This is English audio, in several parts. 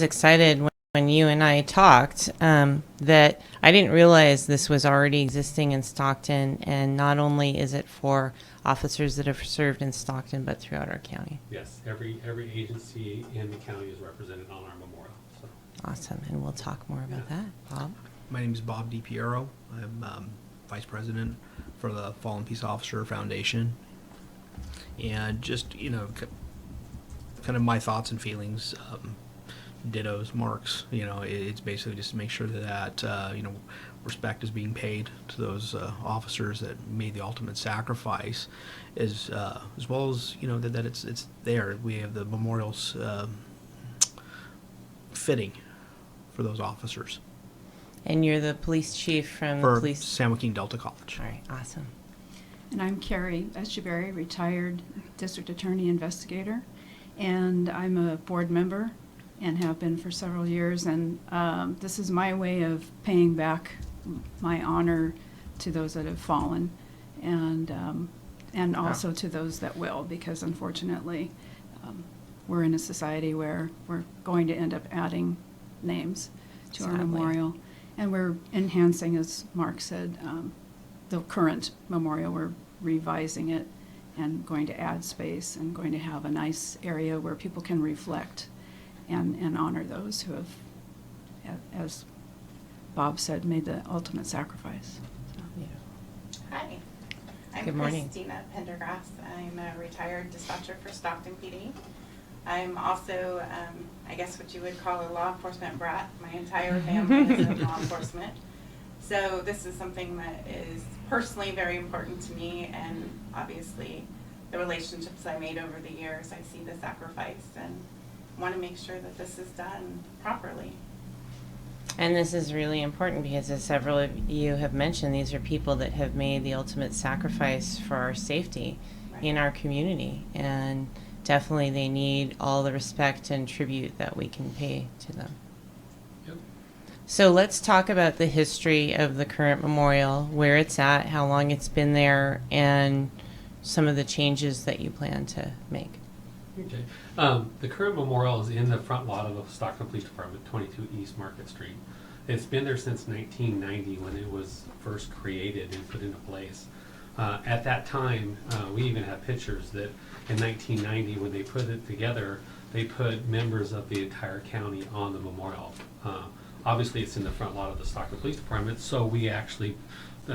was excited when you and I talked that I didn't realize this was already existing in Stockton, and not only is it for officers that have served in Stockton, but throughout our county. Yes, every agency in the county is represented on our memorial. So. Awesome, and we'll talk more about that. Bob? My name is Bob diPiero. I'm Vice President for the Fallen Peace Officer Foundation. And just, kind of my thoughts and feelings, dittos, Mark's, it's basically just to make sure that, respect is being paid to those officers that made the ultimate sacrifice, as well as, that it's there. We have the memorials fitting for those officers. And you're the police chief from For police San Joaquin Delta College. All right, awesome. And I'm Keery Etcheburry, retired district attorney investigator, and I'm a board member and have been for several years, and this is my way of paying back my honor to those that have fallen, and also to those that will, because unfortunately we're in a society where we're going to end up adding names to our memorial, and we're enhancing, as Mark said, the current memorial. We're revising it and going to add space and going to have a nice area where people can reflect and honor those who have, as Bob said, made the ultimate sacrifice. So. Yeah. Hi, I'm Good morning. Kristina Pendergrass. I'm a retired dispatcher for Stockton PD. I'm also, I guess what you would call a law enforcement brat. My entire family is in law enforcement. So this is something that is personally very important to me, and obviously the relationships I made over the years, I see the sacrifice and want to make sure that this is done properly. And this is really important because, as several of you have mentioned, these are people that have made the ultimate sacrifice for our safety in our community, and definitely they need all the respect and tribute that we can pay to them. Yep. So let's talk about the history of the current memorial, where it's at, how long it's been there, and some of the changes that you plan to make. Okay. The current memorial is in the front lot of the Stockton Police Department, 22 East Market Street. It's been there since 1990 when it was first created and put into place. At that time, we even have pictures that in 1990 when they put it together, they put members of the entire county on the memorial. Obviously, it's in the front lot of the Stockton Police Department, so we actually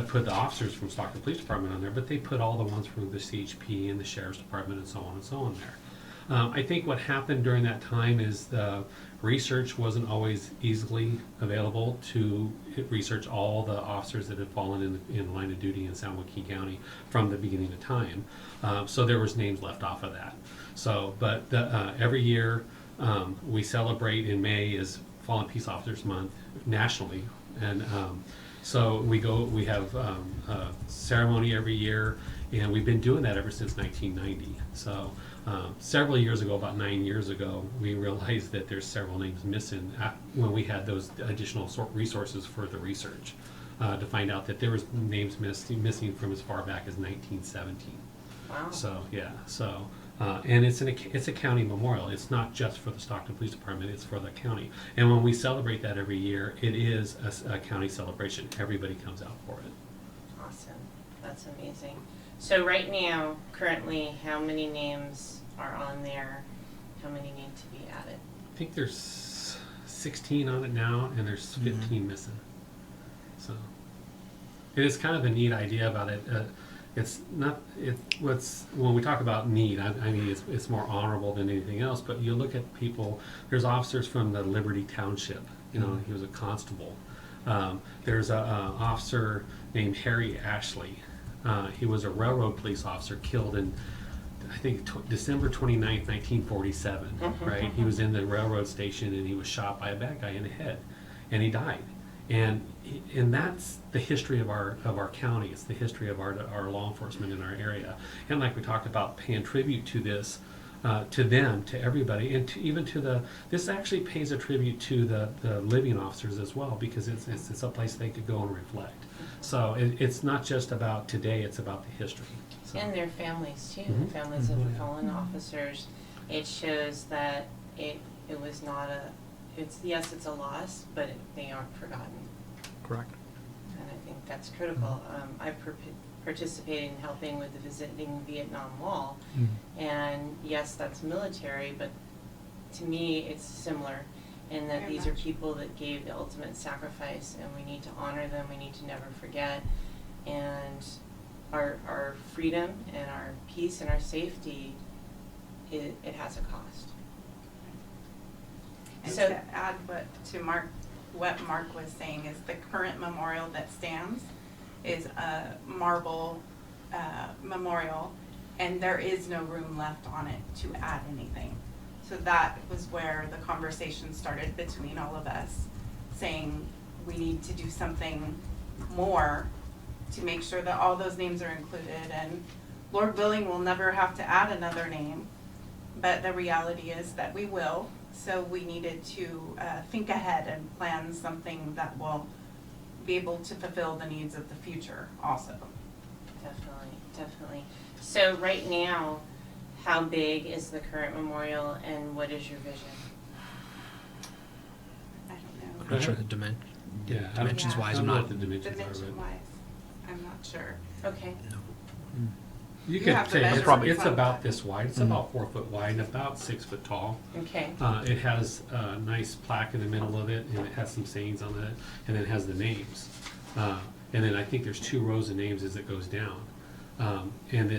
put the officers from Stockton Police Department on there, but they put all the ones from the CHP and the Sheriff's Department and so on there. I think what happened during that time is the research wasn't always easily available to research all the officers that had fallen in line of duty in San Joaquin County from the beginning of time. So there was names left off of that. So, but every year we celebrate in May is Fallen Peace Officers Month nationally, and so we have a ceremony every year, and we've been doing that ever since 1990. So several years ago, about 9 years ago, we realized that there's several names missing when we had those additional resources for the research to find out that there was names missing from as far back as 1917. Wow. So yeah, and it's a county memorial. It's not just for the Stockton Police Department, it's for the county. And when we celebrate that every year, it is a county celebration. Everybody comes out for it. Awesome. That's amazing. So right now, currently, how many names are on there? How many need to be added? I think there's 16 on it now, and there's 15 missing. So it is kind of a neat idea about it. It's not, when we talk about need, I mean, it's more honorable than anything else, but you look at people, there's officers from the Liberty Township, he was a constable. There's a officer named Harry Ashley. He was a railroad police officer killed in, I think, December 29th, 1947, right? He was in the railroad station and he was shot by a bad guy in the head, and he died. And that's the history of our county. It's the history of our law enforcement in our area. And like we talked about, paying tribute to this, to them, to everybody, and this actually pays a tribute to the living officers as well, because it's a place they could go and reflect. So it's not just about today; it's about the history. So. And their families too. Mm-hmm. The families of the fallen officers. It shows that it was not yes, it's a loss, but they aren't forgotten. Correct. And I think that's critical. I participated in helping with the Visiting Vietnam Wall, and yes, that's military, but to me, it's similar in that Very these are much. people that gave the ultimate sacrifice, and we need to honor them. We need to never forget, and our freedom and our peace and our safety, it has a cost. And So- to add what Mark was saying is the current memorial that stands is a marble memorial, and there is no room left on it to add anything. So that was where the conversation started between all of us, saying we need to do something more to make sure that all those names are included, and Lord willing, we'll never have to add another name, but the reality is that we will. So we needed to think ahead and plan something that will be able to fulfill the needs of the future also. Definitely. So right now, how big is the current memorial, and what is your vision? I don't I'm know. not sure the dimensions Yeah. wise. I I'm don't know not. what the dimensions are, Dimension but wise, I'm not sure. Okay. No. you You could have the say it's measurements on about that. this wide. It's Mhm. about 4 foot wide and about 6 foot tall. Okay. It has a nice plaque in the middle of it, and it has some sayings on it, and then it has the names. And then I think there's 2 rows of names as it goes down. And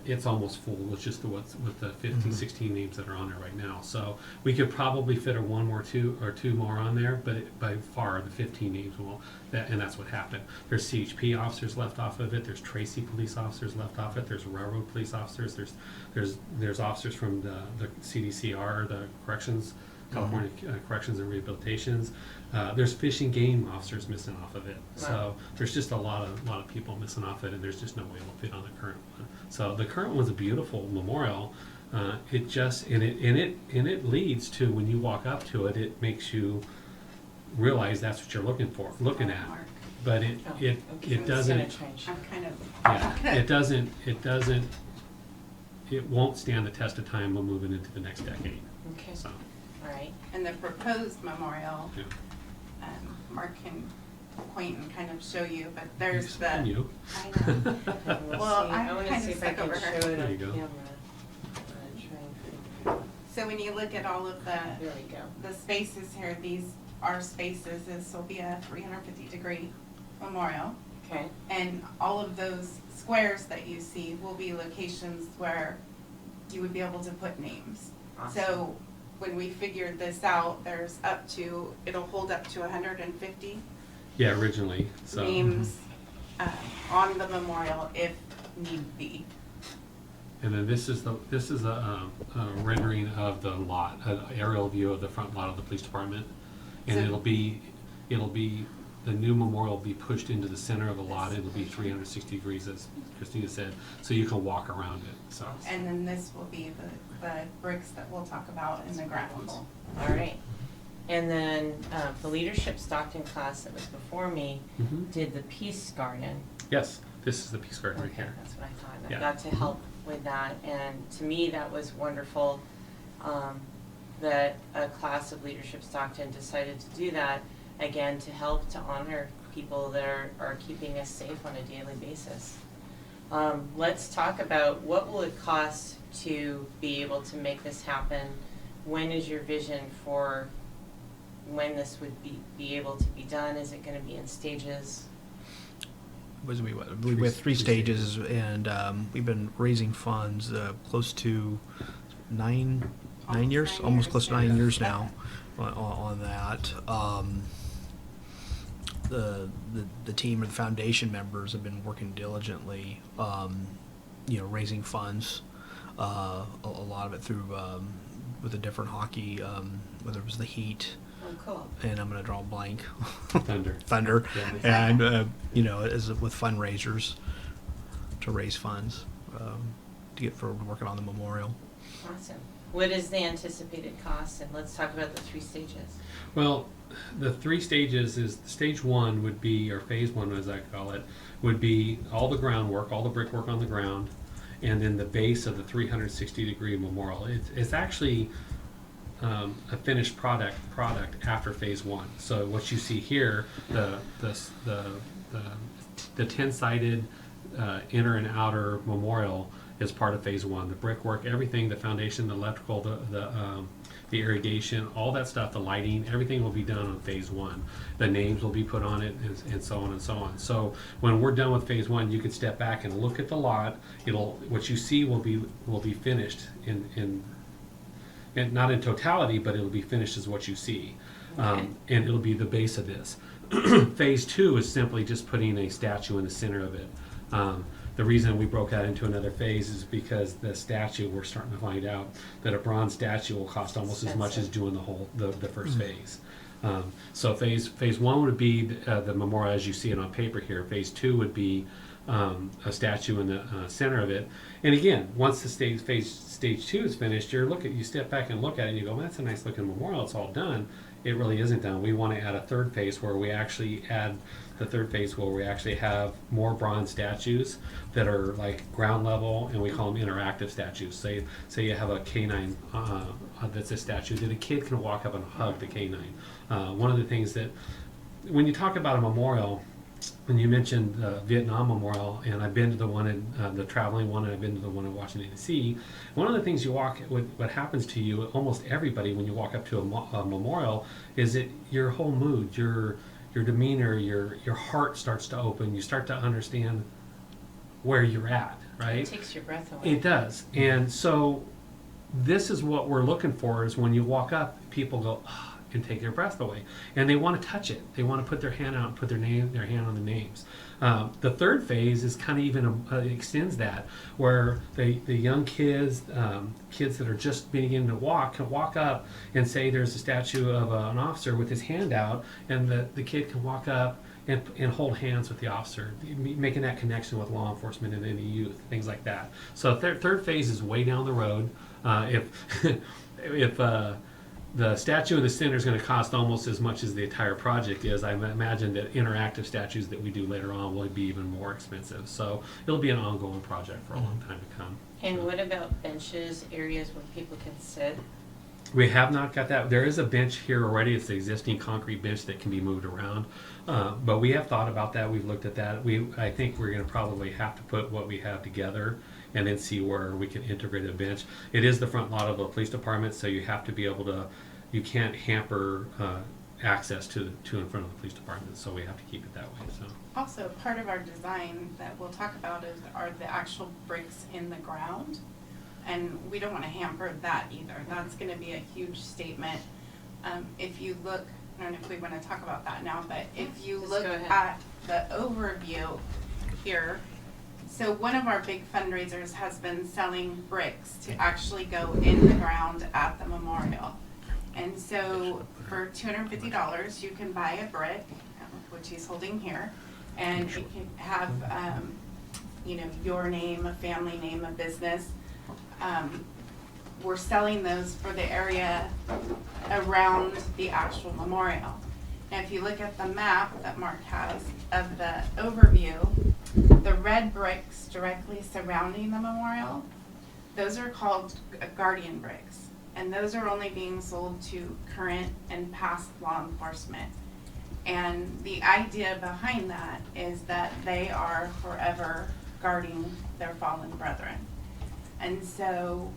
it's almost full with just with the 15, 16 names that are on there right now. So we could probably fit a 1 or 2 more on there, but by far the 15 names won't. And that's what happened. There's CHP officers left off of it. There's Tracy police officers left off it. There's railroad police officers. There's officers from the CDCR, the corrections, California Corrections and Rehabilitations. There's fish and game officers missing off of it. Wow. So there's just a lot of people missing off it, and there's just no way it'll fit on the current one. So the current one's a beautiful memorial. It just and it leads to, when you walk up to it, it makes you realize that's what you're looking at. Mark, But Oh, it okay. it doesn't. It's gonna change. I'm kind of. Yeah, it doesn't. It won't stand the test of time when moving into the next decade. Okay. So, All right. And the proposed memorial, yeah. Mark can point and kind of show you, but there's the. And you. I know. And we'll Well, see. I'm I wanna kind see of if I stuck can over her. show it There on you go. camera. I'm gonna try and figure So when you look at all of the There we go. the spaces here, these are spaces. This will be a 350-degree memorial. Okay. And all of those squares that you see will be locations where you would be able to put names. Awesome. So when we figured this out, it'll hold up to 150 Yeah, originally. So names on the memorial if need be. And then this is a rendering of the lot, an aerial view of the front lot of the police department, and So- it'll be the new memorial will be pushed into the center of the lot. It'll be 360 degrees, as Kristina said, so you can walk around it. So And then this will be the bricks that we'll talk about in the grounds. All right. And then the leadership Stockton class that was before me did the Peace Garden. yes, this is the Peace Garden right Okay, here. that's what I thought. I Yeah. got to help with that, and to me, that was wonderful that a class of Leadership Stockton decided to do that, again, to help to honor people that are keeping us safe on a daily basis. Let's talk about what will it cost to be able to make this happen? When is your vision for when this would be able to be done? Is it going to be in stages? We have 3 stages, and we've been raising funds close to 9 years, almost close to 9 years now on that. The team and foundation members have been working diligently, raising funds. A lot of it through with the different hockey, whether it was the Heat, Oh, cool. and I'm going to draw a blank. Thunder. Yeah. And as with fundraisers to raise funds to get for working on the memorial. Awesome. What is the anticipated cost? And let's talk about the 3 stages. Well, the 3 stages is stage 1 would be, or phase 1 as I call it, would be all the groundwork, all the brickwork on the ground, and then the base of the 360-degree memorial. It's actually a finished product after phase one. So what you see here, the 10-sided inner and outer memorial is part of phase one. The brickwork, everything, the foundation, the electrical, the irrigation, all that stuff, the lighting, everything will be done on phase one. The names will be put on it, and so on and so on. So when we're done with phase one, you can step back and look at the lot. What you see will be finished in not in totality, but it'll be finished as what you see, and it'll be the base of this. Phase two is simply just putting a statue in the center of it. The reason we broke out into another phase is because the statue, we're starting to find out that a bronze statue will cost almost as much as doing the first phase. So phase one would be the memorial as you see it on paper here. Phase two would be a statue in the center of it. And again, once the stage two is finished, you step back and look at it and you go, well, that's a nice looking memorial, it's all done. It really isn't done. We want to add a third phase where we actually have more bronze statues that are like ground level, and we call them interactive statues. Say you have a canine that's a statue that a kid can walk up and hug the canine. One of the things that, when you talk about a memorial, when you mentioned Vietnam Memorial, and I've been to the one in the traveling one, and I've been to the one in Washington D.C. One of the things what happens to you, almost everybody, when you walk up to a memorial, is that your whole mood, your demeanor, your heart starts to open. You start to understand where you're at, right? It takes your breath away. It does, and so this is what we're looking for. Is when you walk up, people go, oh, and take their breath away, and they want to touch it. They want to put their hand out and put their hand on the names. The third phase is kind of even extends that, where the young kids that are just beginning to walk can walk up and say there's a statue of an officer with his hand out, and the kid can walk up and hold hands with the officer, making that connection with law enforcement and any youth, things like that. So third phase is way down the road. If the statue in the center is going to cost almost as much as the entire project is, I imagine that interactive statues that we do later on will be even more expensive. So it'll be an ongoing project for a long time to come. And what about benches, areas where people can sit? We have not got that. There is a bench here already. It's the existing concrete bench that can be moved around. But we have thought about that. We've looked at that. I think we're going to probably have to put what we have together and then see where we can integrate a bench. It is the front lot of the police department, so you have to be able to, you can't hamper access to and from the police department, so we have to keep it that way. So Also, part of our design that we'll talk about are the actual bricks in the ground. And we don't want to hamper that either. That's going to be a huge statement. If you look, I don't know if we want to talk about that now, but if you Just look go ahead. at the overview here, so one of our big fundraisers has been selling bricks to actually go in the ground at the memorial. And so for $250, you can buy a brick, which he's holding here, and you can have, your name, a family name, a business. We're selling those for the area around the actual memorial. Now, if you look at the map that Mark has of the overview, the red bricks directly surrounding the memorial, those are called guardian bricks. And those are only being sold to current and past law enforcement. And the idea behind that is that they are forever guarding their fallen brethren. And so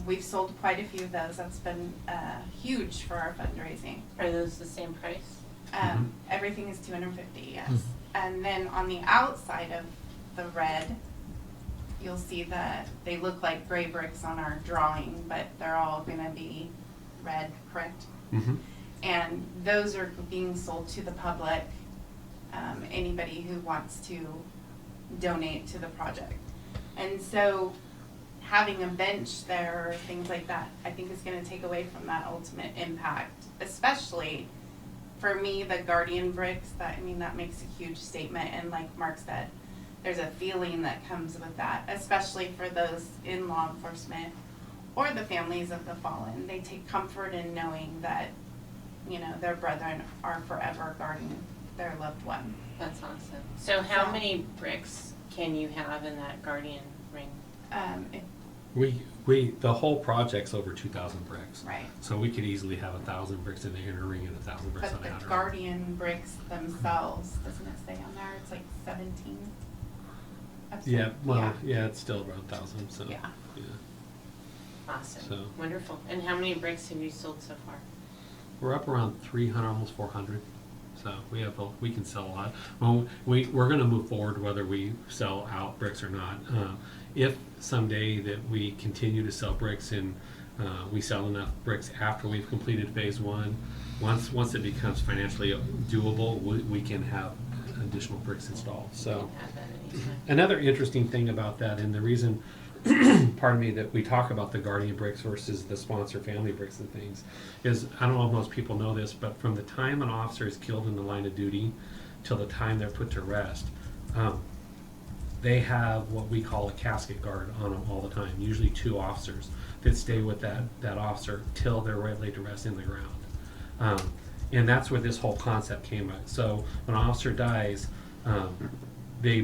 we've sold quite a few of those. That's been huge for our fundraising. Are those the same price? Everything is $250, yes. Mhm. And then on the outside of the red, you'll see that they look like gray bricks on our drawing, but they're all going to be red, correct? mm-hmm. And those are being sold to the public, anybody who wants to donate to the project. And so having a bench there or things like that, I think is going to take away from that ultimate impact, especially for me, the guardian bricks, that makes a huge statement. And like Mark said, there's a feeling that comes with that, especially for those in law enforcement or the families of the fallen. They take comfort in knowing that, their brethren are forever guarding their loved one. That's awesome. So how many bricks can you have in that guardian ring? The whole project's over 2,000 bricks. Right. So we could easily have 1,000 bricks in the inner ring and 1,000 bricks But on the outer the ring. Guardian bricks themselves, doesn't it say on there, it's like 17? Yeah, well, yeah, it's still around 1,000, so. Yeah. Yeah. Awesome. So- Wonderful. And how many bricks have you sold so far? We're up around 300, almost 400. So we can sell a lot. Well, we're going to move forward whether we sell out bricks or not. If someday that we continue to sell bricks and we sell enough bricks after we've completed phase one, once it becomes financially doable, we can have additional bricks installed. So You can have that anytime. another interesting thing about that, and the reason, pardon me, that we talk about the Guardian bricks versus the sponsor family bricks and things, is I don't know if most people know this, but from the time an officer is killed in the line of duty till the time they're put to rest, they have what we call a casket guard on them all the time, usually 2 officers that stay with that officer till they're laid to rest in the ground. And that's where this whole concept came out. So when an officer dies, the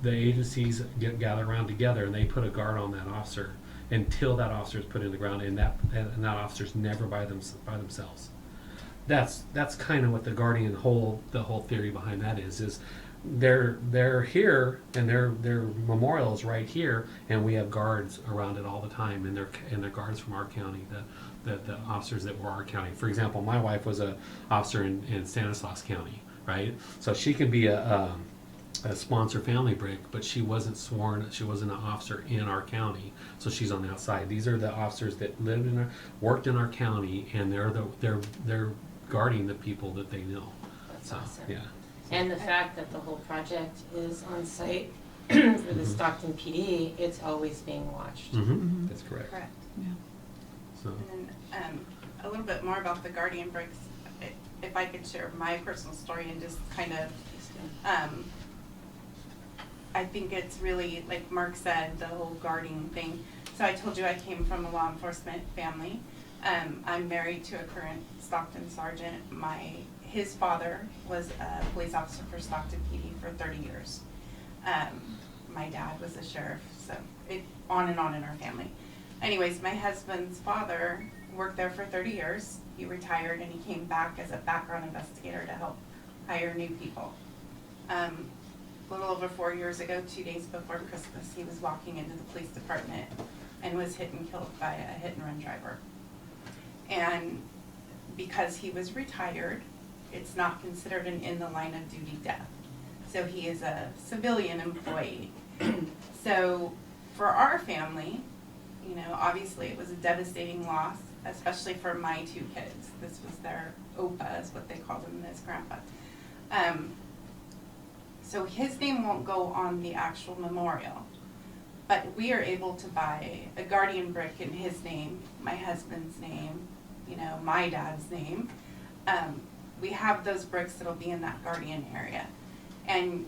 agencies gather around together and they put a guard on that officer until that officer is put in the ground, and that officer's never by themselves. That's kind of what the Guardian the whole theory behind that is they're here and their memorial is right here, and we have guards around it all the time, and they're guards from our county, the officers that were our county. For example, my wife was a officer in Stanislaus County, right? So she can be a sponsor family brick, but she wasn't sworn, she wasn't an officer in our county, so she's on the outside. These are the officers that worked in our county, and they're guarding the people that they know. That's So, awesome. yeah. And the fact that the whole project is on site for the Stockton PD, it's always being watched. Mm-hmm. That's correct. Correct. Yeah. So, And then a little bit more about the Guardian bricks, if I could share my personal story and just kind of, I think it's really, like Mark said, the whole guarding thing. So I told you I came from a law enforcement family. I'm married to a current Stockton sergeant. His father was a police officer for Stockton PD for 30 years. My dad was a sheriff, so on and on in our family. Anyways, my husband's father worked there for 30 years. He retired and he came back as a background investigator to help hire new people. A little over 4 years ago, 2 days before Christmas, he was walking into the police department and was hit and killed by a hit and run driver. And because he was retired, it's not considered an in the line of duty death. So he is a civilian employee. So for our family, obviously it was a devastating loss, especially for my 2 kids. This was their Opa, is what they called him, and his grandpa. So his name won't go on the actual memorial, but we are able to buy a Guardian brick in his name, my husband's name, my dad's name. We have those bricks that'll be in that Guardian area. And,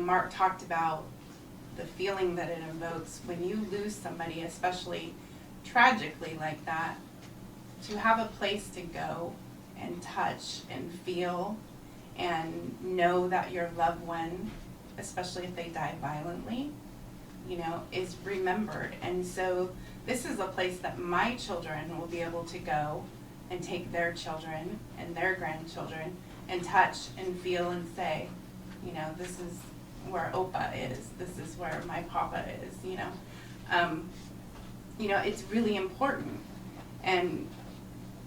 Mark talked about the feeling that it evokes when you lose somebody, especially tragically like that, to have a place to go and touch and feel and know that your loved one, especially if they die violently, is remembered. And so this is a place that my children will be able to go and take their children and their grandchildren and touch and feel and say, this is where Opa is, this is where my papa is, it's really important. And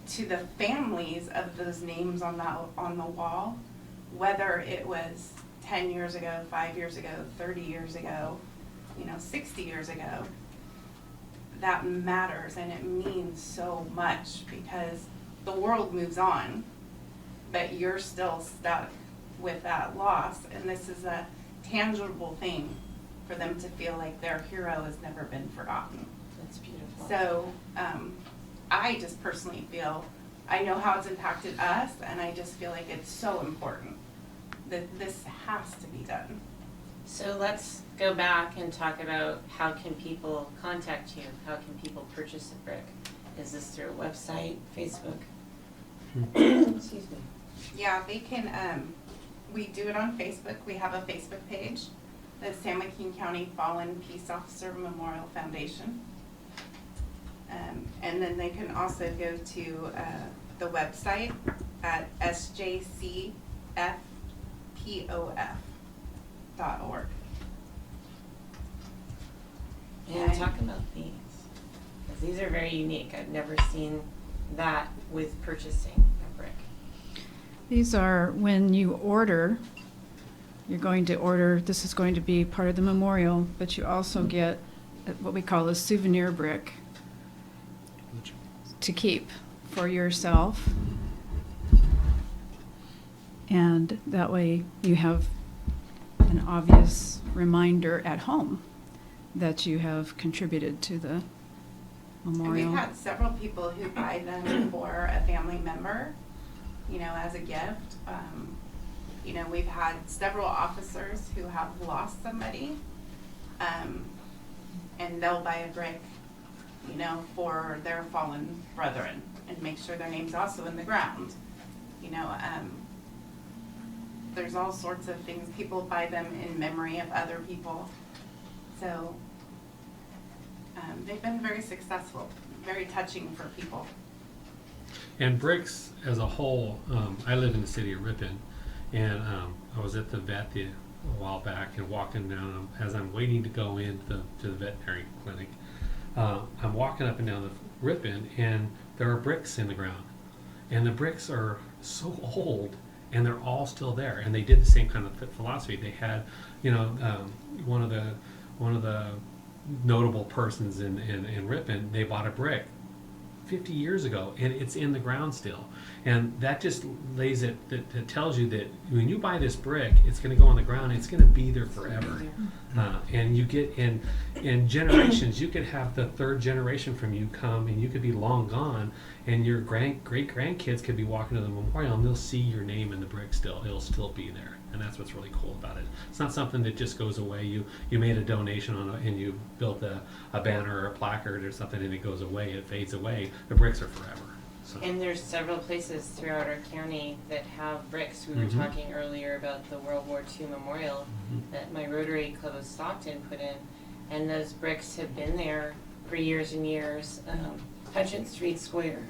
to the families of those names on the wall, whether it was 10 years ago, 5 years ago, 30 years ago, 60 years ago, that matters, and it means so much because the world moves on, but you're still stuck with that loss, and this is a tangible thing for them to feel like their hero has never been forgotten. That's beautiful. So I just personally feel, I know how it's impacted us, and I just feel like it's so important that this has to be done. So let's go back and talk about how can people contact you? How can people purchase a brick? Is this through a website, Facebook? Excuse me. Yeah, they can, we do it on Facebook. We have a Facebook page, the San Joaquin County Fallen Peace Officer Memorial Foundation. And then they can also go to the website at sjcfpof.org. And talk about these, because these are very unique. I've never seen that with purchasing a brick. These are when you order, you're going to order, this is going to be part of the memorial, but you also get what we call a souvenir brick to keep for yourself. And that way you have an obvious reminder at home that you have contributed to the And memorial. we've had several people who buy them for a family member, you know, as a gift. You know, we've had several officers who have lost somebody, and they'll buy a brick, you know, for their fallen brethren and make sure their name's also in the ground. You know, there's all sorts of things. People buy them in memory of other people. So they've been very successful, very touching for people. And bricks as a whole, I live in the city of Ripon, and I was at the vet a while back and walking down, as I'm waiting to go into the veterinary clinic, I'm walking up and down the Ripon, and there are bricks in the ground. And the bricks are so old, and they're all still there. And they did the same kind of philosophy. They had, you know, one of the notable persons in Ripon, they bought a brick 50 years ago, and it's in the ground still. And that just lays it, that tells you that when you buy this brick, it's going to go on the ground, and it's going to be there forever. And you get in generations, you could have the third generation from you come, and you could be long gone, and your great grandkids could be walking to the memorial, and they'll see your name in the brick still. It'll still be there. And that's what's really cool about it. It's not something that just goes away. You made a donation and you built a banner or a placard or something, and it goes away, it fades away. The bricks are forever. So. And there's several places throughout our county that have bricks. We were Mhm. talking earlier about the World War II memorial that my Rotary Club of Stockton put in, and those bricks have been there for years and years. Hutchins Street Square,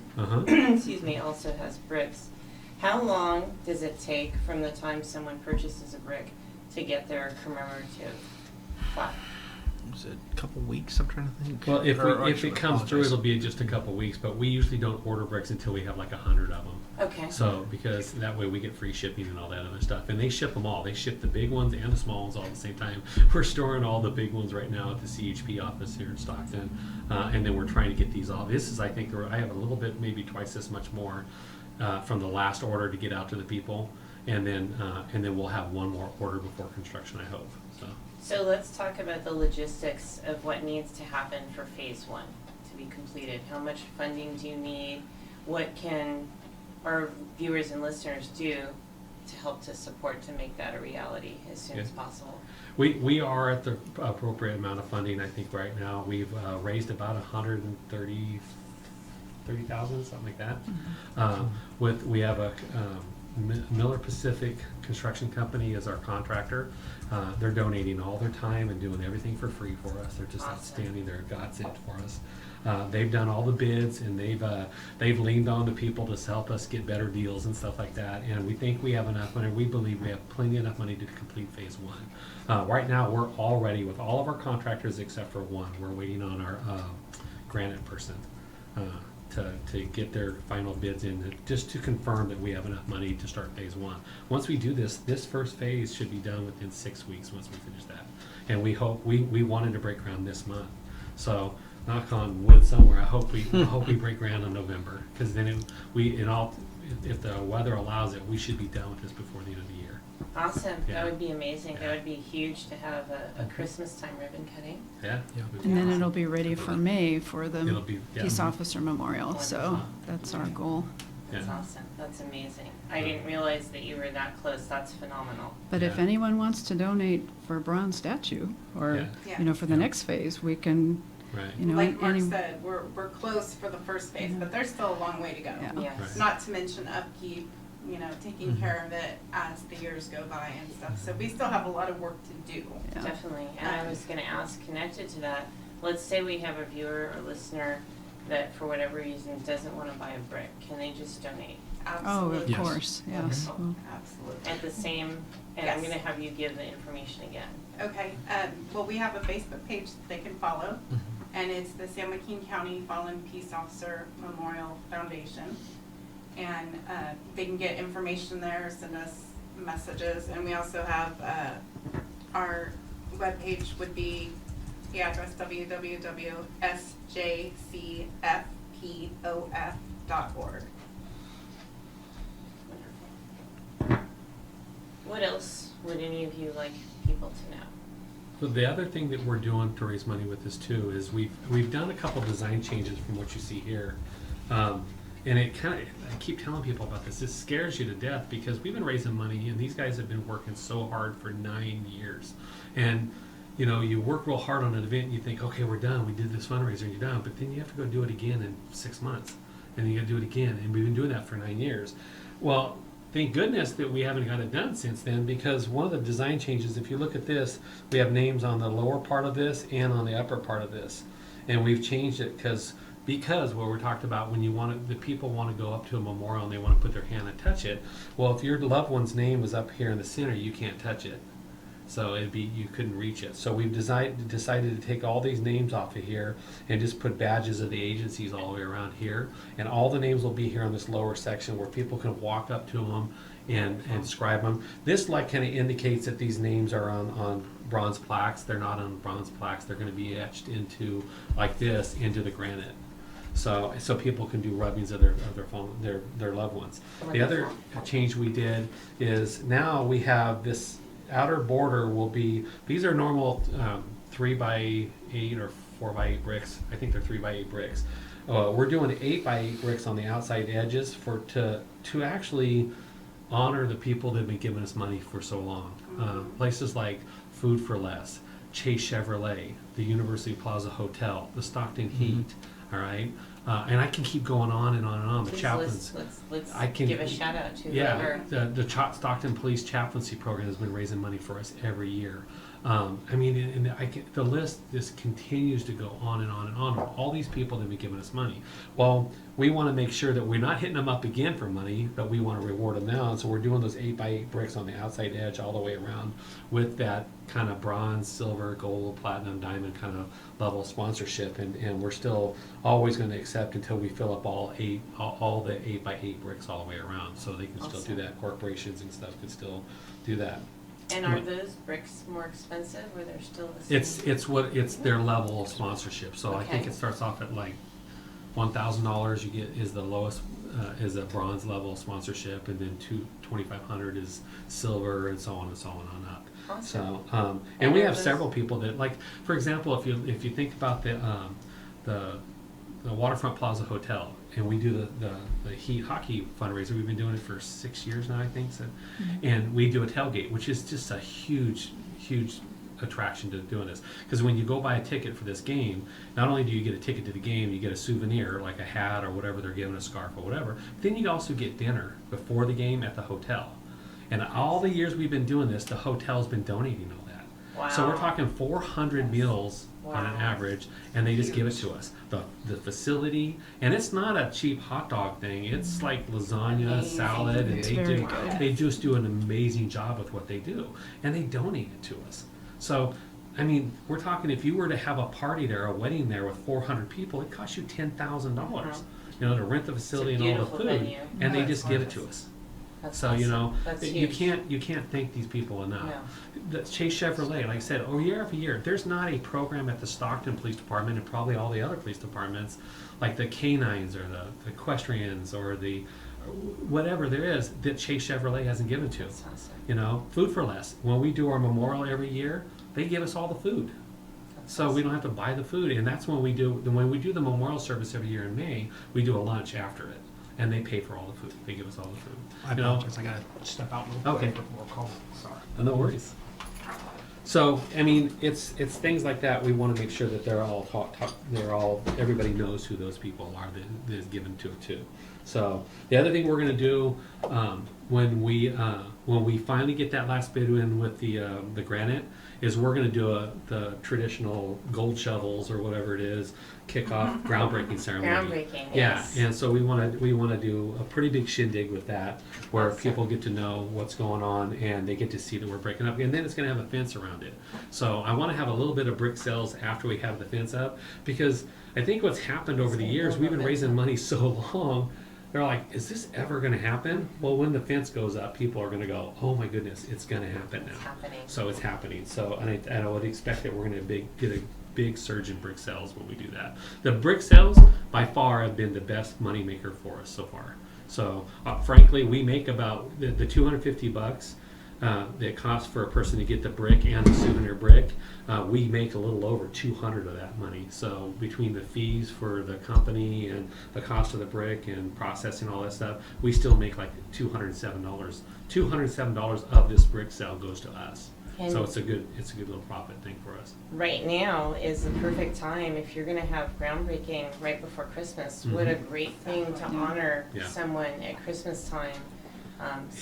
excuse me, also has bricks. How long does it take from the time someone purchases a brick to get their commemorative plaque? Is it a couple weeks? I'm trying to think. Well, if Or it actually, comes through, apologize. it'll be just a couple weeks. But we usually don't order bricks until we have like 100 of them. Okay. So because that way we get free shipping and all that other stuff. And they ship them all. They ship the big ones and the small ones all at the same time. We're storing all the big ones right now at the CHP office here in Stockton, and then we're trying to get these all. This is, I think, I have a little bit, maybe twice this much more from the last order to get out to the people, and then we'll have one more order before construction, I hope. So let's talk about the logistics of what needs to happen for phase one to be completed. How much funding do you need? What can our viewers and listeners do to help to support to make that a reality as soon as possible? We are at the appropriate amount of funding. I think right now we've raised about 130,000, something like that. We have a Miller Pacific Construction Company as our contractor. They're donating all their time and doing everything for free for us. They're just Awesome. outstanding. They're a godsend for us. They've done all the bids, and they've leaned on the people to help us get better deals and stuff like that. And we think we have enough money. We believe we have plenty enough money to complete phase one. Right now, we're all ready with all of our contractors except for one. We're waiting on our granite person to get their final bids in, just to confirm that we have enough money to start phase one. Once we do this first phase should be done within 6 weeks once we finish that. And we hope, we wanted to break ground this month. So knock on wood somewhere, I hope we break ground in November, because then if the weather allows it, we should be done with this before the end of the year. Awesome. Yeah. That would be amazing. Yeah. That would be huge to have a Christmas time ribbon cutting. Yeah? Yeah. And then it'll be ready for May for It'll the be, yeah. Peace Officer Memorial, so Wonderful. that's our goal. That's Yeah. awesome. That's amazing. I didn't realize that you were that close. That's phenomenal. But if Yeah. anyone wants to donate for a bronze statue, or, Yeah. you know, for the Yeah. next phase, we can, Right. you know, Like Mark any, said, we're close for the first phase, but there's still a long way to go. Yeah. Yes. Right. Not to mention upkeep, you know, taking care of it as the years go by and stuff. So we still have a lot of work to do. yeah. Definitely. And I was going to ask, connected to that, let's say we have a viewer or listener that for whatever reason doesn't want to buy a brick, can they just donate? Oh, Absolutely. of Yes. course, yes. Wonderful. Absolutely. At the same, and I'm Yes. going to have you give the information again. Okay, well, we have a Facebook page that they can follow, Mhm. and it's the San Joaquin County Fallen Peace Officer Memorial Foundation. And they can get information there, send us messages, and we also have our webpage would be the address www.sjcfpof.org. What else would any of you like people to know? But the other thing that we're doing to raise money with this too is we've done a couple design changes from what you see here. And it kind of, I keep telling people about this, it scares you to death because we've been raising money and these guys have been working so hard for 9 years. And you know, you work real hard on an event and you think, okay, we're done, we did this fundraiser and you're done, but then you have to go do it again in 6 months. And then you gotta do it again, and we've been doing that for 9 years. Well, thank goodness that we haven't got it done since then, because one of the design changes, if you look at this, we have names on the lower part of this and on the upper part of this. And we've changed it because what we talked about, when you want the people want to go up to a memorial and they want to put their hand and touch it. Well, if your loved one's name was up here in the center, you can't touch it. So you couldn't reach it. So we've decided to take all these names off of here and just put badges of the agencies all the way around here. And all the names will be here on this lower section where people can walk up to them and scribe them. This like kind of indicates that these names are on bronze plaques. They're not on bronze plaques. They're going to be etched into, like this, into the granite. So people can do rubbings of their loved ones. The other change we did is now we have this outer border will be, these are normal 3x8 or 4x8 bricks. I think they're 3x8 bricks. We're doing 8x8 bricks on the outside edges to actually honor the people that have been giving us money for so long. Places like Food for Less, Chase Chevrolet, the University Plaza Hotel, the Stockton Heat. All right, and I can keep going on and on and on. The Please chaplains. let's I can give a shout out to Yeah, whoever. the Stockton Police Chaplaincy Program has been raising money for us every year. I mean, and the list just continues to go on and on and on. All these people that have been giving us money. Well, we want to make sure that we're not hitting them up again for money, but we want to reward them now. And so we're doing those 8x8 bricks on the outside edge all the way around with that kind of bronze, silver, gold, platinum, diamond kind of level sponsorship. And we're still always going to accept until we fill up all the 8x8 bricks all the way around. So they can still do that. Corporations and stuff can still do that. And are those bricks more expensive, or they're still the same? It's their level of sponsorship. So I think Okay. it starts off at like $1,000 you get is the lowest is a bronze level sponsorship, and then $2,500 is silver, and so on and so on up. Awesome. So and we are have those- several people that, like, for example, if you think about the Waterfront Plaza Hotel, and we do the Heat hockey fundraiser. We've been doing it for 6 years now, I think. So, and we do a tailgate, which is just a huge attraction to doing this. Because when you go buy a ticket for this game, not only do you get a ticket to the game, you get a souvenir like a hat or whatever they're giving, a scarf or whatever. But then you also get dinner before the game at the hotel. And all the years we've been doing this, the hotel's been donating all that. Wow. So we're talking 400 meals on an Wow. average, and they just give it to us. The facility, and it's not a cheap hot dog thing. It's like lasagna, Amazing. salad, and It's very good. they just do an amazing job with what they do, and they donate it to us. So, I mean, we're talking, if you were to have a party there, a wedding there with 400 people, it costs you $10,000, you know, to rent the facility and all the beautiful food, venue. and they Oh, just that's give it to gorgeous. us. That's So, you know, That's you huge. can't thank these people enough. No. The Chase Chevrolet, like I said, year after year, there's not a program at the Stockton Police Department and probably all the other police departments, like the Canines or the equestrians or the whatever there is, that Chase Chevrolet hasn't given to. That's awesome. You know, Food for Less. When we do our memorial every year, they give us all the food. That's So we awesome. don't have to buy the food, and that's when we do the memorial service every year in May. We do a lunch after it, and they pay for all the food. They give us all the food. I You know? apologize. I gotta step out real quick Okay. before call. Sorry. No worries. So, I mean, it's things like that. We want to make sure that they're all everybody knows who those people are that is given to it too. So the other thing we're going to do, when we finally get that last bid in with the granite, is we're going to do the traditional gold shovels or whatever it is kickoff groundbreaking ceremony. Groundbreaking, Yeah, yes. and so we want to do a pretty big shindig with that, where Awesome. people get to know what's going on and they get to see that we're breaking up, and then it's going to have a fence around it. So I want to have a little bit of brick sales after we have the fence up, because I think what's happened over the years, we've been raising money so long. They're like, is this ever going to happen? Well, when the fence goes up, people are going to go, oh my goodness, it's going to happen now. It's happening. So it's happening. So and I would expect that we're going to get a big surge in brick sales when we do that. The brick sales by far have been the best money maker for us so far. So frankly, we make about the $250 that it costs for a person to get the brick and the souvenir brick. We make a little over 200 of that money. So between the fees for the company and the cost of the brick and processing all that stuff, we still make like $207. $207 of this brick sale goes to us. And So it's a good little profit thing for us. right now is the perfect time if you're going to have groundbreaking right before Christmas. What a great thing to honor Yeah. someone at Christmas time.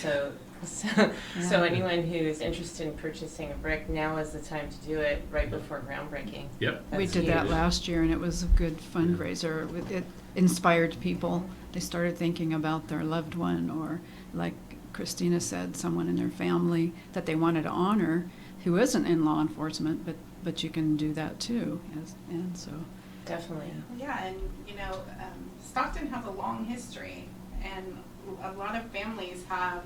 So anyone who's interested in purchasing a brick, now is the time to do it right before groundbreaking. Yep. We That's did that huge. last year, and it was a good fundraiser. It inspired people. They started thinking about their loved one, or like Kristina said, someone in their family that they wanted to honor who isn't in law enforcement, but you can do that too. And so, Definitely. Yeah, and Stockton has a long history, and a lot of families have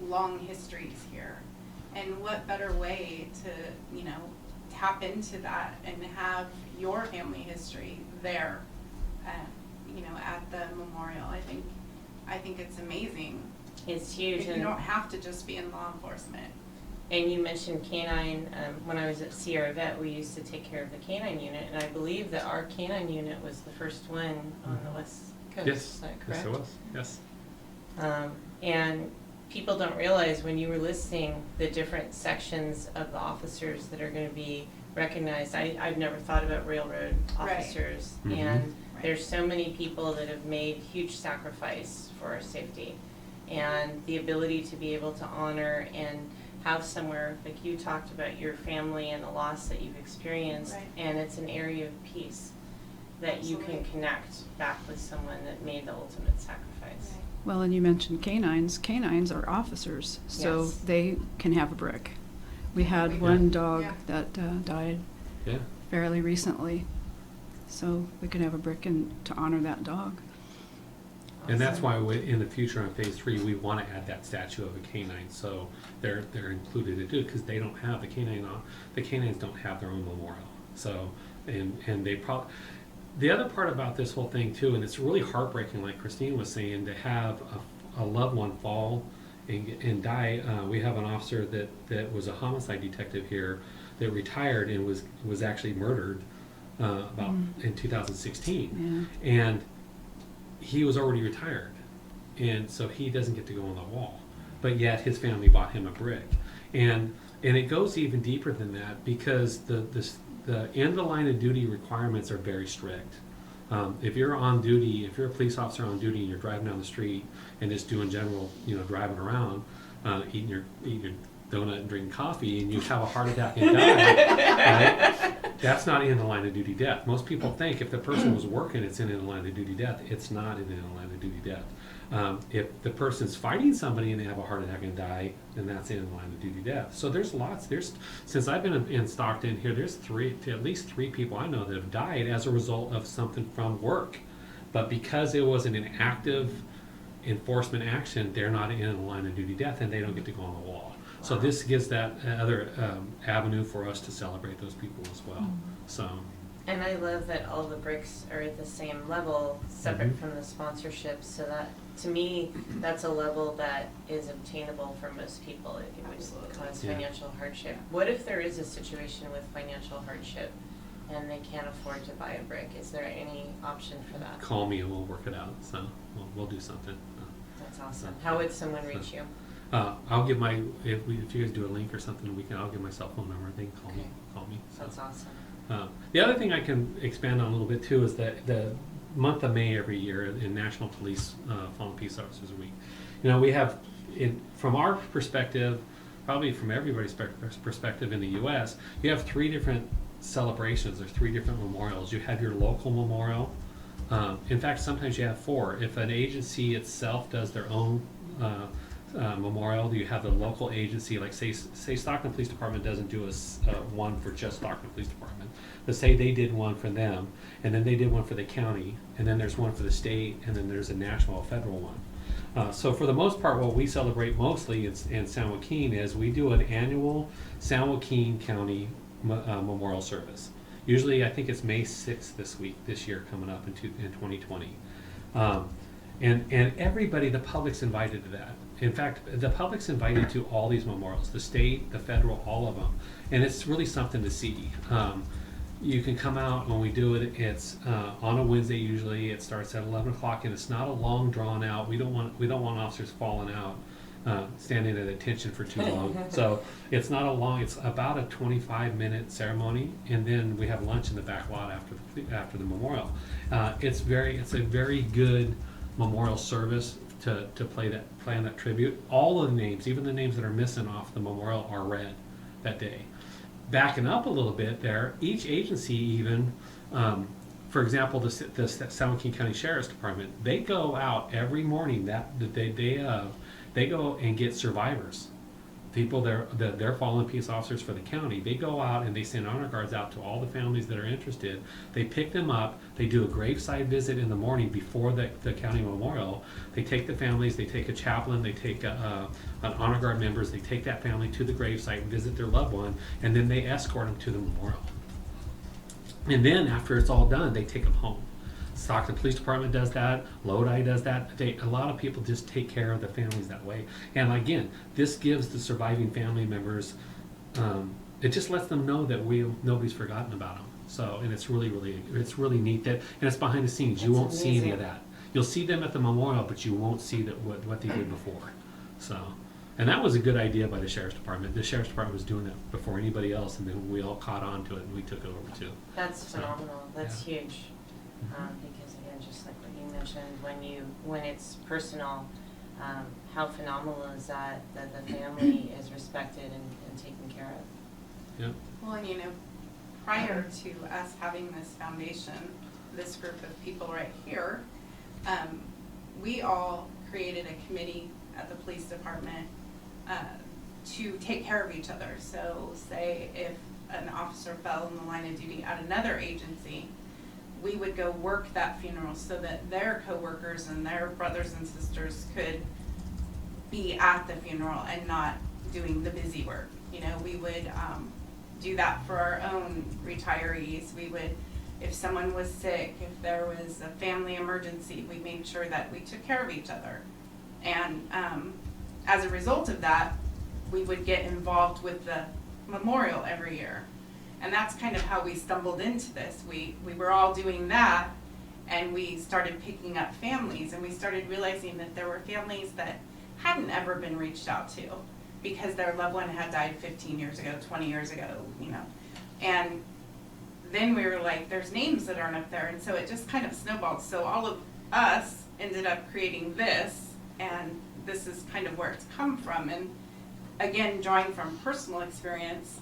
long histories here. And what better way to, tap into that and have your family history there, at the memorial. I think it's amazing. It's huge. You don't have to just be in law enforcement. And you mentioned canine. When I was at Sierra Vet, we used to take care of the canine unit, and I believe that our canine unit was the first one on the West Coast. Yes. Is that Yes, correct? it was. Yes. And people don't realize when you were listing the different sections of the officers that are going to be recognized. I've never thought about railroad Right. officers, Mhm. and Right. there's so many people that have made huge sacrifice for our safety, and the ability to be able to honor and have somewhere like you talked about your family and the loss that you've experienced, Right. and it's an area of peace that you can Absolutely. connect back with someone that made the ultimate sacrifice. well, and you mentioned canines. Canines are officers, so Yes. they can have a brick. We had Yeah. one dog Yeah. that died Yeah. fairly recently, so we could have a brick to honor that dog. And that's why in the future on phase 3, we want to add that statue of a canine, so they're included in it, because they don't have the canines don't have their own memorial. So and they probably, the other part about this whole thing too, and it's really heartbreaking, like Christine was saying, to have a loved one fall and die. We have an officer that was a homicide detective here that retired and was actually murdered about in 2016, Yeah. and he was already retired, and so he doesn't get to go on the wall, but yet his family bought him a brick, and it goes even deeper than that, because the end of the line of duty requirements are very strict. If you're on duty, if you're a police officer on duty and you're driving down the street and just doing general, driving around, eating your donut and drinking coffee, and you have a heart attack and die, right? That's not in the line of duty death. Most people think if the person was working, it's in the line of duty death. It's not in the line of duty death. If the person's fighting somebody and they have a heart attack and die, then that's in the line of duty death. So there's lots. Since I've been in Stockton here, there's at least three people I know that have died as a result of something from work. But because it wasn't an active enforcement action, they're not in the line of duty death, and they don't get to go on the wall. So this gives that other avenue for us to celebrate those people as well. So. And I love that all the bricks are at the same level, separate Mhm. from the sponsorship, so that, to me, that's a level that is obtainable for most people. It would Absolutely. cause Yeah. financial hardship. What if there is a situation with financial hardship and they can't afford to buy a brick? Is there any option for that? Call me and we'll work it out. So we'll do something. That's awesome. How would someone reach you? I'll give if you guys do a link or something, I'll give my cell phone number. They can Okay. call me. So. That's awesome. The other thing I can expand on a little bit too is that the month of May every year in National Police Fallen Peace Officers Week, we have from our perspective, probably from everybody's perspective in the U.S., you have 3 different celebrations or 3 different memorials. You have your local memorial. In fact, sometimes you have 4. If an agency itself does their own memorial, you have the local agency, like say Stockton Police Department doesn't do one for just Stockton Police Department, but say they did one for them, and then they did one for the county, and then there's one for the state, and then there's a national federal one. So for the most part, what we celebrate mostly in San Joaquin is we do an annual San Joaquin County memorial service. Usually, I think it's May 6th this year coming up in 2020. And everybody, the public's invited to that. In fact, the public's invited to all these memorials, the state, the federal, all of them. And it's really something to see. You can come out when we do it. It's on a Wednesday usually. It starts at 11 o'clock, and it's not a long drawn out. We don't want officers falling out, standing at attention for too long. So it's not a long. It's about a 25-minute ceremony, and then we have lunch in the back lot after the memorial. It's a very good memorial service to plan that tribute. All of the names, even the names that are missing off the memorial, are read that day. Backing up a little bit there, each agency even, for example, the San Joaquin County Sheriff's Department, they go out every morning. They go and get survivors, people they're fallen peace officers for the county. They go out and they send honor guards out to all the families that are interested. They pick them up. They do a graveside visit in the morning before the county memorial. They take the families. They take a chaplain. They take an honor guard members. They take that family to the gravesite and visit their loved one, and then they escort them to the memorial. And then after it's all done, they take them home. Stockton Police Department does that. Lodi does that. A lot of people just take care of the families that way. And again, this gives the surviving family members, it just lets them know that nobody's forgotten about them. So, and it's really neat that, and it's behind the scenes. You won't see any of that. You'll see them at the memorial, but you won't see what they did before. So, and that was a good idea by the Sheriff's Department. The Sheriff's Department was doing it before anybody else, and then we all caught on to it, and we took it over too. That's phenomenal. That's yeah. huge. Because again, just like what you mentioned, when it's personal, how phenomenal is that the family is respected and taken care of. Yeah. Well, and prior to us having this foundation, this group of people right here, we all created a committee at the police department to take care of each other. So say if an officer fell in the line of duty at another agency, we would go work that funeral so that their coworkers and their brothers and sisters could be at the funeral and not doing the busy work. We would do that for our own retirees. We would, if someone was sick, if there was a family emergency, we made sure that we took care of each other. And as a result of that, we would get involved with the memorial every year. And that's kind of how we stumbled into this. We were all doing that, and we started picking up families, and we started realizing that there were families that hadn't ever been reached out to because their loved one had died 15 years ago, 20 years ago, And then we were like, there's names that aren't up there, and so it just kind of snowballed. So all of us ended up creating this, and this is kind of where it's come from. And again, drawing from personal experience,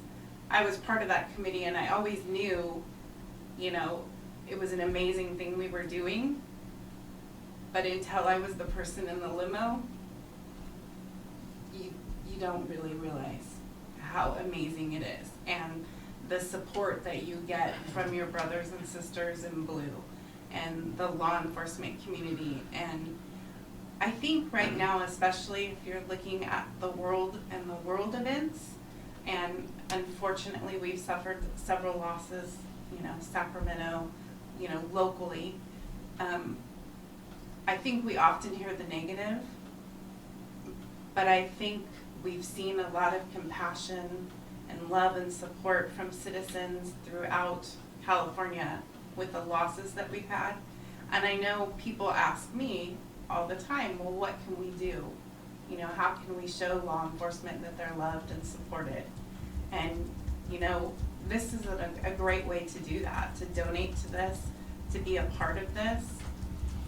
I was part of that committee, and I always knew, it was an amazing thing we were doing. But until I was the person in the limo, you don't really realize how amazing it is, and the support that you get from your brothers and sisters in blue, and the law enforcement community. And I think right now, especially if you're looking at the world and the world events, and unfortunately we've suffered several losses, Sacramento, locally. I think we often hear the negative, but I think we've seen a lot of compassion and love and support from citizens throughout California with the losses that we've had. And I know people ask me all the time, well, what can we do? How can we show law enforcement that they're loved and supported? And, this is a great way to do that, to donate to this, to be a part of this.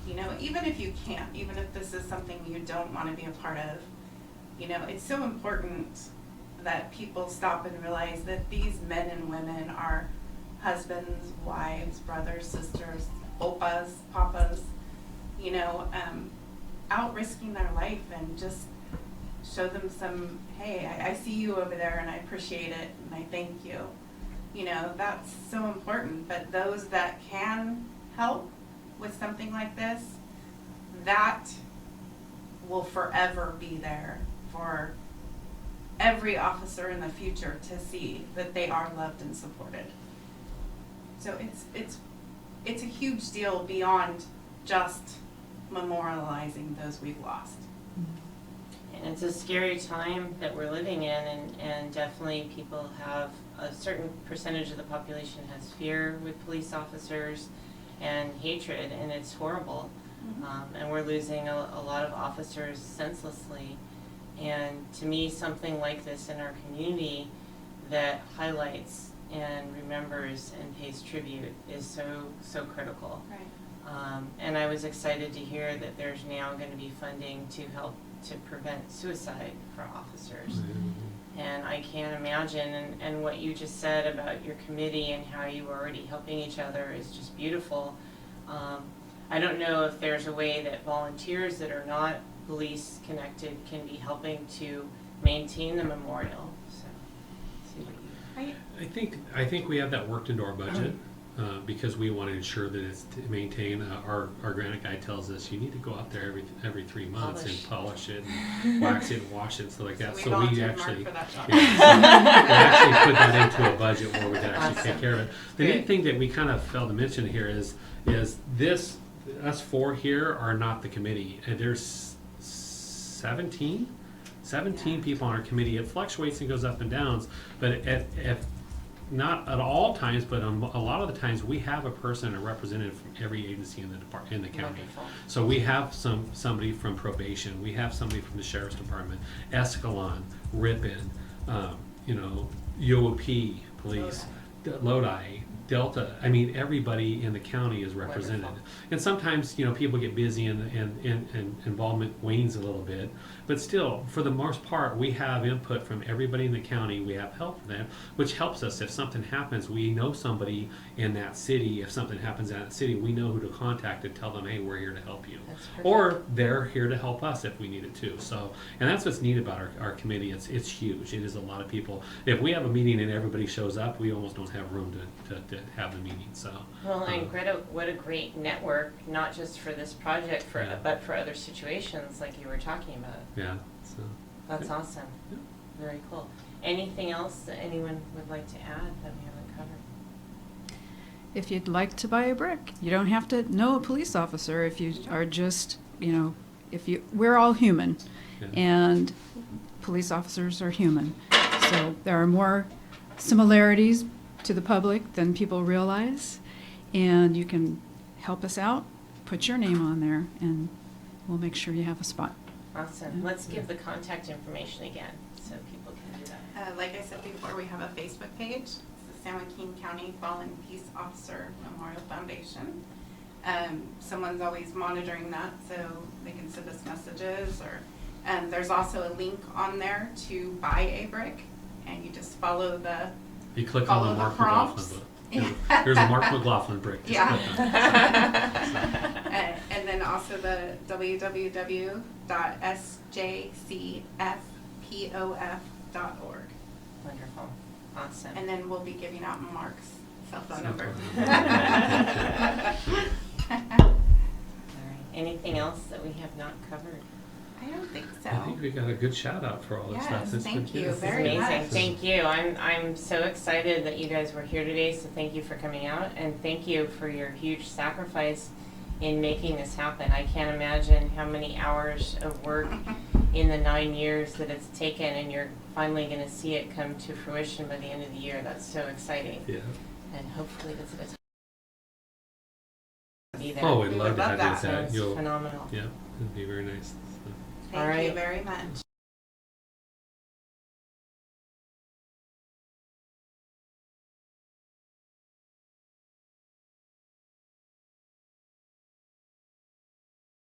Even if you can't, even if this is something you don't want to be a part of, You know, it's so important that people stop and realize that these men and women are husbands, wives, brothers, sisters, opas, papas, you know, out risking their life, and just show them some, hey, I see you over there and I appreciate it and I thank you. You know, that's so important. But those that can help with something like this, that will forever be there for every officer in the future to see that they are loved and supported. So it's a huge deal beyond just memorializing those we've lost. And it's a scary time that we're living in, and definitely people have, a certain percentage of the population has fear with police officers and hatred, and it's horrible. And we're losing a lot of officers senselessly. And to me, something like this in our community that highlights and remembers and pays tribute is so critical. Right. And I was excited to hear that there's now going to be funding to help to prevent suicide for officers. And I can't imagine, and what you just said about your committee and how you are already helping each other is just beautiful. I don't know if there's a way that volunteers that are not police connected can be helping to maintain the memorial. So, see what you... I think we have that worked into our budget. Because we want to ensure that it's to maintain. Our granite guy tells us you need to go out there every 3 months and polish it, and wax it, and wash it, so like that. So we actually, for that job. we actually put that into a budget where we can actually take care of it. The neat Good. thing that we kind of failed to mention here is this, us four here are not the committee. And there's 17 people on our committee. It fluctuates and goes up and downs, but at not at all times, but a lot of the times we have a person, a representative from every agency in the county. Wonderful. So we have somebody from probation, we have somebody from the sheriff's department, Escalon, Ripon, UOP, police, Lodi, Delta. I mean, everybody in the county is represented. Wonderful. And sometimes, people get busy and involvement wanes a little bit. But still, for the most part, we have input from everybody in the county. We have help from them, which helps us. If something happens, we know somebody in that city. If something happens in that city, we know who to contact and tell them, hey, we're here to help you. That's perfect. Or they're here to help us if we need it too. So, and that's what's neat about our committee. It's huge. It is a lot of people. If we have a meeting and everybody shows up, we almost don't have room to have the meeting. So, Well, and Greta, what a great network, not just for this project, but for other situations like you were talking about. yeah. So. That's awesome. Yeah. Very cool. Anything else that anyone would like to add that we haven't covered? If you'd like to buy a brick, you don't have to know a police officer. If you are just, we're all human, Yeah. and police officers are human. So there are more similarities to the public than people realize, and you can help us out, put your name on there, and we'll make sure you have a spot. Awesome. Yeah. Let's give the contact information again so people can do that. Like I said before, we have a Facebook page. It's the San Joaquin County Fallen Peace Officer Memorial Foundation. Someone's always monitoring that, so they can send us messages. And there's also a link on there to buy a brick, and you just follow the You click follow on the the Mark prompts. McLaughlin book. There's a Mark McLaughlin brick. Just Yeah. click on it. And then also the www.sjcfpof.org. Wonderful. Awesome. And then we'll be giving out Mark's cell phone Cell number. phone. All right. Anything else that we have not covered? I don't think so. I think we got a good shout out for all this Yes, stuff. It's thank been you good. This is very amazing. much. Thank you. I'm so excited that you guys were here today, so thank you for coming out, and thank you for your huge sacrifice in making this happen. I can't imagine how many hours of work in the 9 years that it's taken, and you're finally going to see it come to fruition by the end of the year. That's so exciting. Yeah. And hopefully it's at a be there. Oh, we'd We love would to love have that. you at that. Sounds phenomenal. Yeah, it'd be very nice. So. Thank All right. you very much.